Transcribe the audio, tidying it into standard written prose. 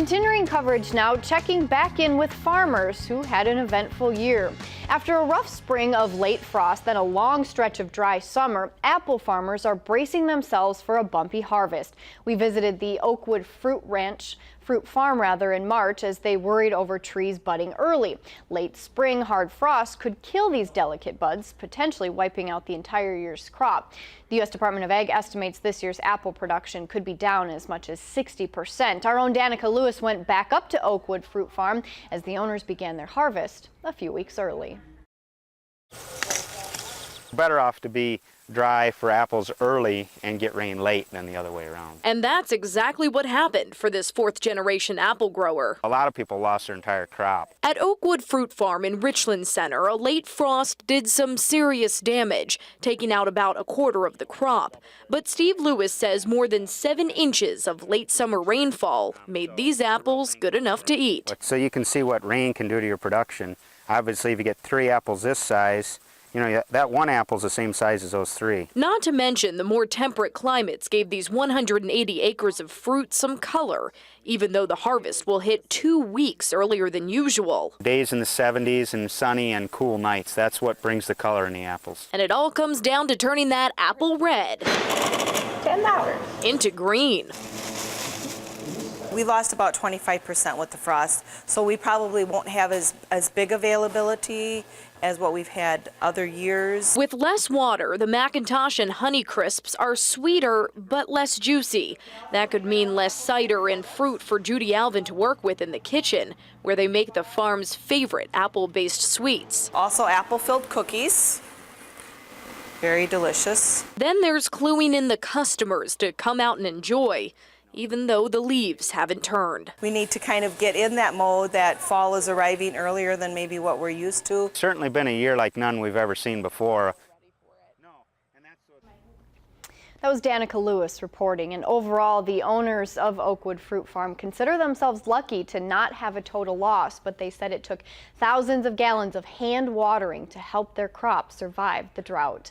Continuing coverage now, checking back in with farmers who had an eventful year. After a rough spring of late frost, then a long stretch of dry summer, apple farmers are bracing themselves for a bumpy harvest. We visited the Oakwood Fruit Farm in March as they worried over trees budding early. Late spring hard frost could kill these delicate buds, potentially wiping out the entire year's crop. The U.S. Department of Ag estimates this year's apple production could be down as much as 60%. Our own Danica Lewis went back up to Oakwood Fruit Farm as the owners began their harvest a few weeks early. Better off to be dry for apples early and get rain late than the other way around. And that's exactly what happened for this fourth-generation apple grower. A lot of people lost their entire crop. At Oakwood Fruit Farm in Richland Center, a late frost did some serious damage, taking out about a quarter of the crop. But Steve Lewis says more than 7 inches of late summer rainfall made these apples good enough to eat. So you can see what rain can do to your production. Obviously, if you get 3 apples this size, you know, that one apple's the same size as those 3. Not to mention the more temperate climates gave these 180 acres of fruit some color, even though the harvest will hit 2 weeks earlier than usual. Days in the 70s and sunny and cool nights, that's what brings the color in the apples. And it all comes down to turning that apple red $10 into green. We lost about 25% with the frost, so we probably won't have as big availability as what we've had other years. With less water, the Macintosh and Honey Crisps are sweeter but less juicy. That could mean less cider and fruit for Judy Alvin to work with in the kitchen, where they make the farm's favorite apple-based sweets. Also apple-filled cookies. Very delicious. Then there's cluing in the customers to come out and enjoy, even though the leaves haven't turned. We need to kind of get in that mode that fall is arriving earlier than maybe what we're used to. Certainly been a year like none we've ever seen before. That was Danica Lewis reporting, and overall the owners of Oakwood Fruit Farm consider themselves lucky to not have a total loss, but they said it took thousands of gallons of hand watering to help their crop survive the drought.